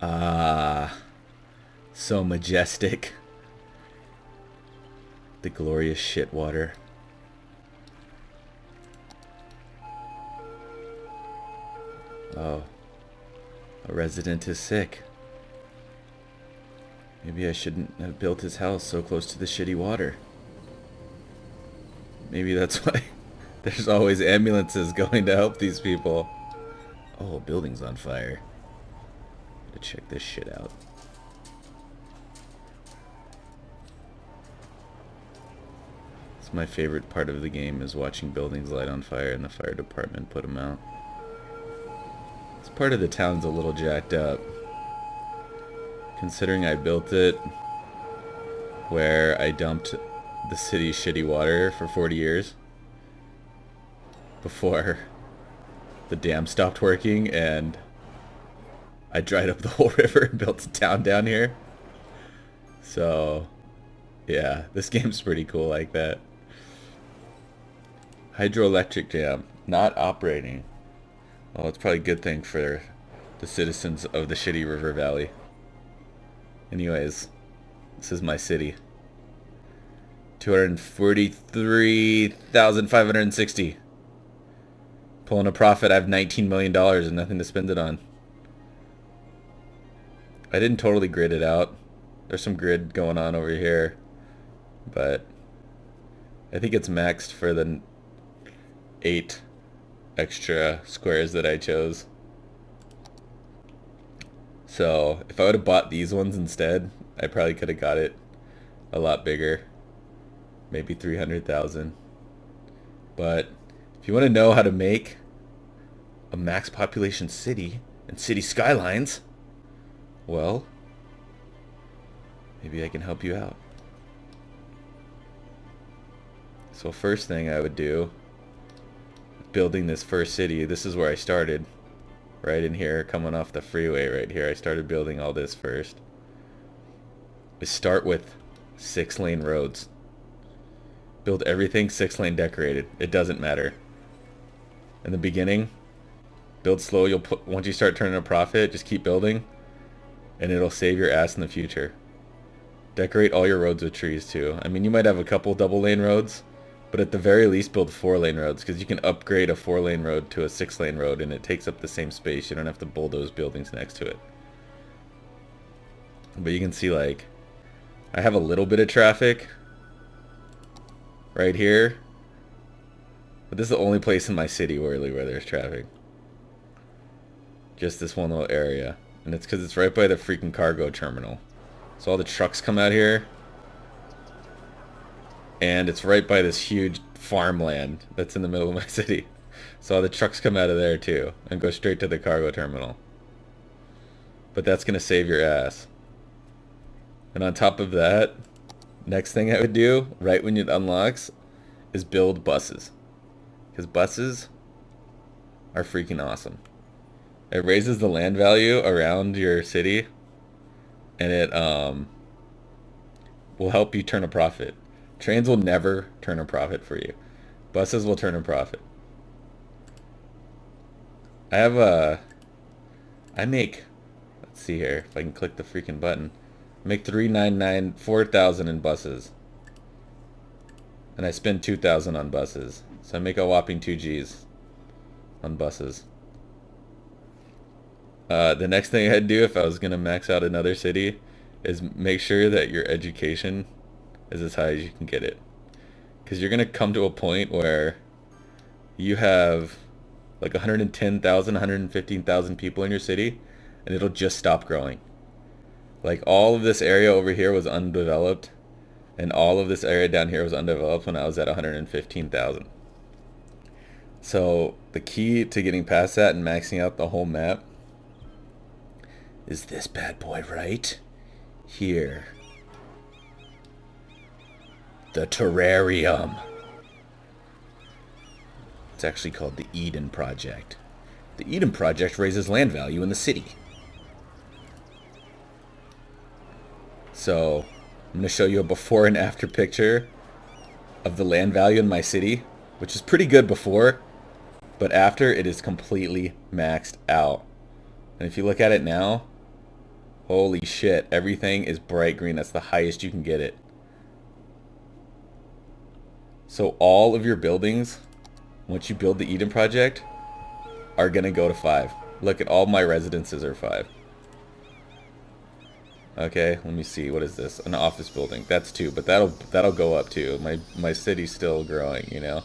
Ah, so majestic. The glorious shit water. Oh, a resident is sick. Maybe I shouldn't have built his house so close to the shitty water. Maybe that's why there's always ambulances going to help these people. Oh, building's on fire. Gotta check this shit out. It's my favorite part of the game is watching buildings light on fire and the fire department put them out. This part of the town's a little jacked up. Considering I built it where I dumped the city's shitty water for 40 years before the dam stopped working and I dried up the whole river and built a town down here. So yeah, this game's pretty cool like that. Hydroelectric dam not operating. Well, it's probably a good thing for the citizens of the shitty river valley. Anyways, this is my city. 243,560. Pulling a profit. I have $19 million and nothing to spend it on. I didn't totally grid it out. There's some grid going on over here, but I think it's maxed for the 8 extra squares that I chose. So if I would have bought these ones instead, I probably could have got it a lot bigger. Maybe 300,000. But if you want to know how to make a max population city and city skylines, well, maybe I can help you out. So first thing I would do, building this first city, this is where I started. Right in here, coming off the freeway right here. I started building all this first. I start with 6-lane roads. Build everything 6-lane decorated. It doesn't matter. In the beginning, build slow. Once you start turning a profit, just keep building, and it'll save your ass in the future. Decorate all your roads with trees too. I mean, you might have a couple double-lane roads, but at the very least build 4-lane roads, because you can upgrade a 4-lane road to a 6-lane road and it takes up the same space. You don't have to bulldoze buildings next to it. But you can see, like, I have a little bit of traffic right here, but this is the only place in my city really where there's traffic. Just this one little area, and it's because it's right by the freaking cargo terminal. So all the trucks come out here, and it's right by this huge farmland that's in the middle of my city. So all the trucks come out of there too and go straight to the cargo terminal. But that's going to save your ass. And on top of that, next thing I would do right when it unlocks is build buses. Because buses are freaking awesome. It raises the land value around your city, and it will help you turn a profit. Trains will never turn a profit for you. Buses will turn a profit. I make, let's see here, if I can click the freaking button. I make 4,000 in buses. And I spend 2,000 on buses. So I make a whopping 2 G's on buses. The next thing I'd do if I was going to max out another city is make sure that your education is as high as you can get it. Because you're going to come to a point where you have like 110,000, 115,000 people in your city, and it'll just stop growing. Like all of this area over here was undeveloped, and all of this area down here was undeveloped when I was at 115,000. So the key to getting past that and maxing out the whole map is this bad boy right here. The terrarium. It's actually called the Eden Project. The Eden Project raises land value in the city. So I'm going to show you a before and after picture of the land value in my city, which is pretty good before, but after it is completely maxed out. And if you look at it now, Holy shit, everything is bright green. That's the highest you can get it. So all of your buildings, once you build the Eden project, are gonna go to 5. Look at all my residences are 5. Okay, let me see. What is this? An office building. That's 2, but that'll go up too. My city's still growing, you know.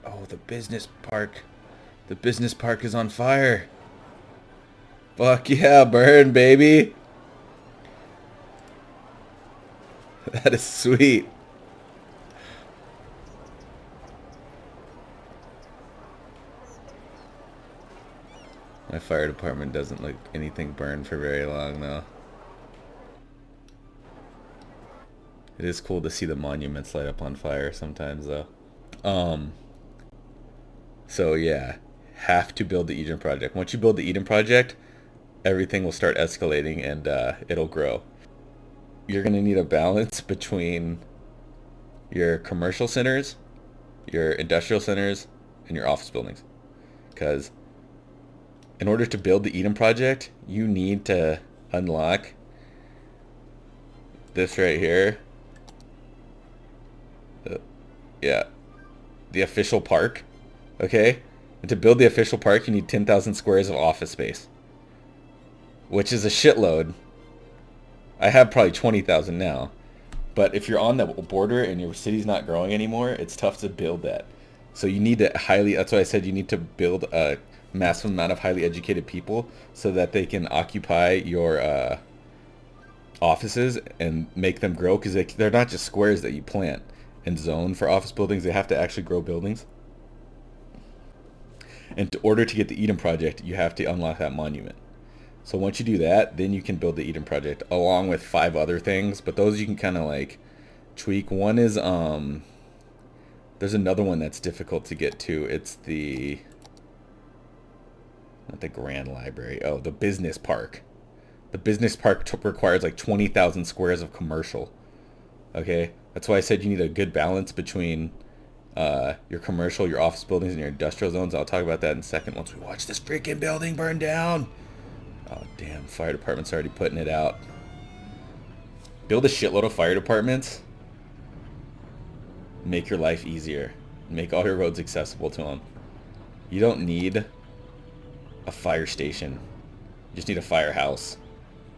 Oh, the business park. The business park is on fire. Fuck yeah, burn, baby. That is sweet. My fire department doesn't let anything burn for very long, though. It is cool to see the monuments light up on fire sometimes, though. So yeah, have to build the Eden project. Once you build the Eden project, everything will start escalating and it'll grow. You're gonna need a balance between your commercial centers, your industrial centers, and your office buildings. Because in order to build the Eden project, you need to unlock this right here. Yeah, the official park. Okay? And to build the official park, you need 10,000 squares of office space, which is a shitload. I have probably 20,000 now. But if you're on the border and your city's not growing anymore, it's tough to build that. So you need to that's why I said you need to build a massive amount of highly educated people so that they can occupy your offices and make them grow, because they're not just squares that you plant and zone for office buildings. They have to actually grow buildings. And in order to get the Eden project, you have to unlock that monument. So once you do that, then you can build the Eden project along with 5 other things, but those you can kind of like tweak. One is there's another one that's difficult to get to. It's not the Grand Library. Oh, the business park. The business park requires like 20,000 squares of commercial. Okay, that's why I said you need a good balance between your commercial, your office buildings, and your industrial zones. I'll talk about that in a second once we watch this freaking building burn down. Oh, damn. Fire department's already putting it out. Build a shitload of fire departments. Make your life easier. Make all your roads accessible to them. You don't need a fire station. You just need a firehouse.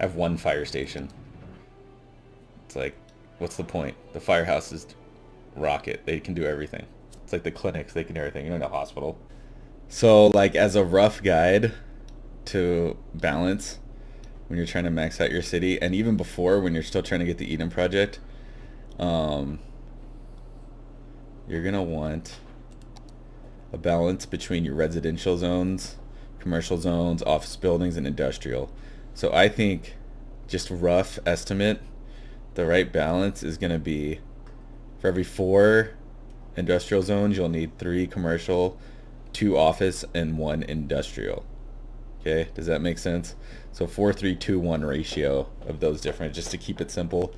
I have 1 fire station. It's like, what's the point? The firehouses rock it. They can do everything. It's like the clinics. They can do everything. You don't need a hospital. So, like, as a rough guide to balance when you're trying to max out your city, and even before when you're still trying to get the Eden project, you're gonna want a balance between your residential zones, commercial zones, office buildings, and industrial. So I think, just rough estimate, the right balance is gonna be, for every 4 industrial zones, you'll need 3 commercial, 2 office, and 1 industrial. Okay, does that make sense? So 4-3-2-1 ratio of those different, just to keep it simple.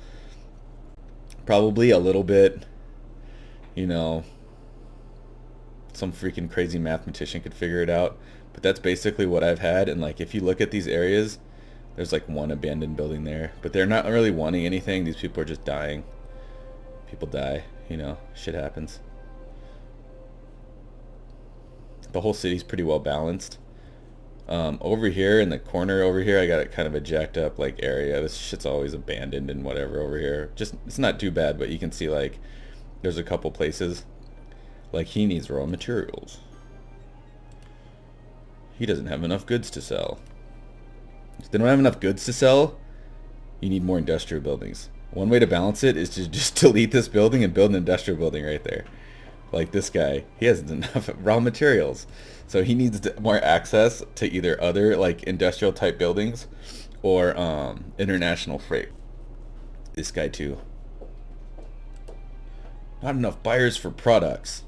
Probably a little bit, you know, some freaking crazy mathematician could figure it out, but that's basically what I've had. And like, if you look at these areas, there's like 1 abandoned building there, but they're not really wanting anything. These people are just dying. People die, you know, shit happens. The whole city's pretty well balanced. Over here in the corner over here, I got it kind of a jacked up like area. This shit's always abandoned and whatever over here. Just, it's not too bad, but you can see like there's a couple places like he needs raw materials. He doesn't have enough goods to sell. If they don't have enough goods to sell, you need more industrial buildings. One way to balance it is to just delete this building and build an industrial building right there. Like this guy, he has enough raw materials, so he needs more access to either other like industrial type buildings or international freight. This guy too. Not enough buyers for products,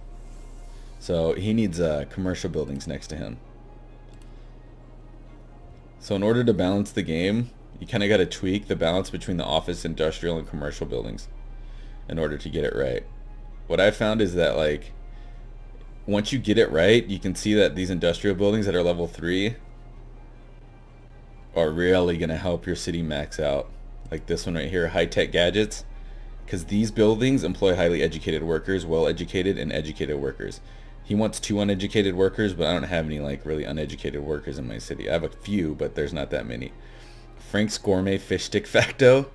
so he needs commercial buildings next to him. So in order to balance the game, you kind of got to tweak the balance between the office, industrial, and commercial buildings in order to get it right. What I've found is that like once you get it right, you can see that these industrial buildings that are level 3 are really going to help your city max out. Like this one right here, high-tech gadgets. Because these buildings employ highly educated workers, well-educated and educated workers. He wants 2 uneducated workers, but I don't have any like really uneducated workers in my city. I have a few, but there's not that many. Frank's Gourmet Fish Stick Facto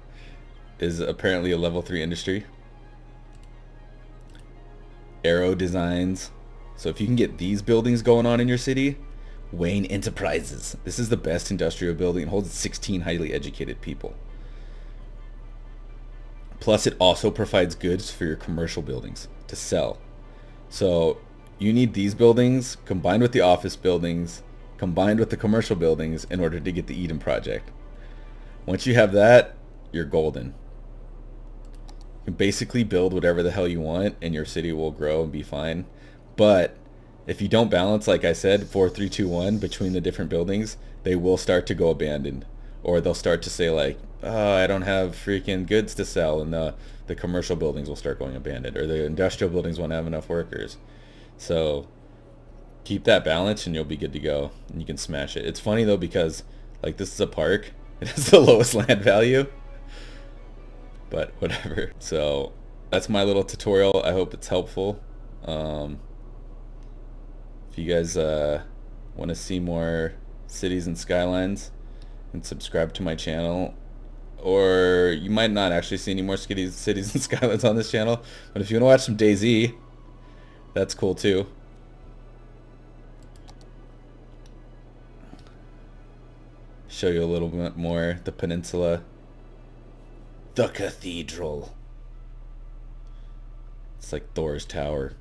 is apparently a level 3 industry. Aero Designs. So if you can get these buildings going on in your city, Wayne Enterprises. This is the best industrial building. It holds 16 highly educated people. Plus it also provides goods for your commercial buildings to sell. So you need these buildings combined with the office buildings, combined with the commercial buildings in order to get the Eden project. Once you have that, you're golden. You can basically build whatever the hell you want and your city will grow and be fine. But if you don't balance, like I said, 4, 3, 2, 1 between the different buildings, they will start to go abandoned. Or they'll start to say like, oh, I don't have freaking goods to sell, and the commercial buildings will start going abandoned, or the industrial buildings won't have enough workers. So keep that balance and you'll be good to go, and you can smash it. It's funny though, because like this is a park. It has the lowest land value, but whatever. So that's my little tutorial. I hope it's helpful. If you guys want to see more cities and skylines, and subscribe to my channel. Or you might not actually see any more cities and skylines on this channel, but if you want to watch some DayZ, that's cool too. Show you a little bit more the Peninsula. The Cathedral. It's like Thor's Tower.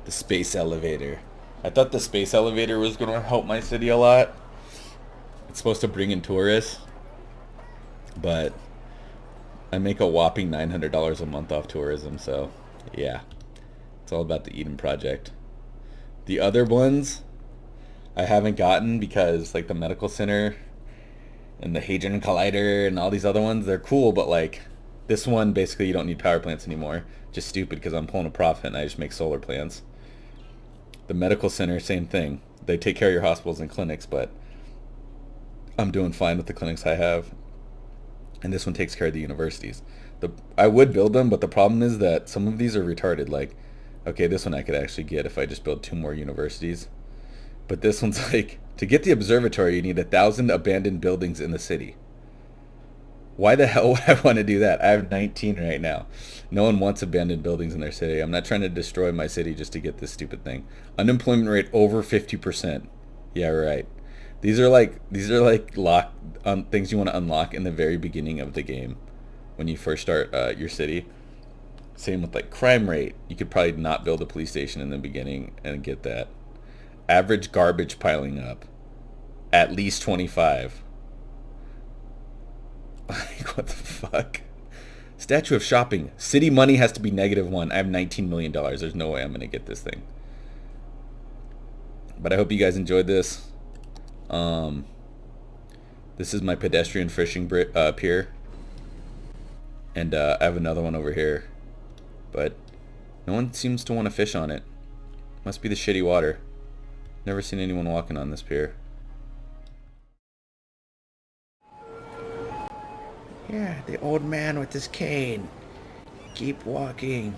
The space elevator. I thought the space elevator was going to help my city a lot. It's supposed to bring in tourists, but I make a whopping $900 a month off tourism, so yeah. It's all about the Eden project. The other ones I haven't gotten because like the medical center and the Hadron Collider and all these other ones, they're cool, but like this one, basically you don't need power plants anymore. Just stupid because I'm pulling a profit and I just make solar plants. The medical center, same thing. They take care of your hospitals and clinics, but I'm doing fine with the clinics I have. And this one takes care of the universities. I would build them, but the problem is that some of these are retarded. Like, okay, this one I could actually get if I just build 2 more universities. But this one's like, to get the observatory, you need 1,000 abandoned buildings in the city. Why the hell would I want to do that? I have 19 right now. No one wants abandoned buildings in their city. I'm not trying to destroy my city just to get this stupid thing. Unemployment rate over 50%. Yeah, right. These are like lock things you want to unlock in the very beginning of the game when you first start your city. Same with like crime rate. You could probably not build a police station in the beginning and get that. Average garbage piling up. At least 25. Like, what the fuck? Statue of shopping. City money has to be -1. I have $19 million. There's no way I'm going to get this thing. But I hope you guys enjoyed this. This is my pedestrian fishing pier. And I have another one over here. But no one seems to want to fish on it. Must be the shitty water. Never seen anyone walking on this pier. Yeah, the old man with his cane. Keep walking.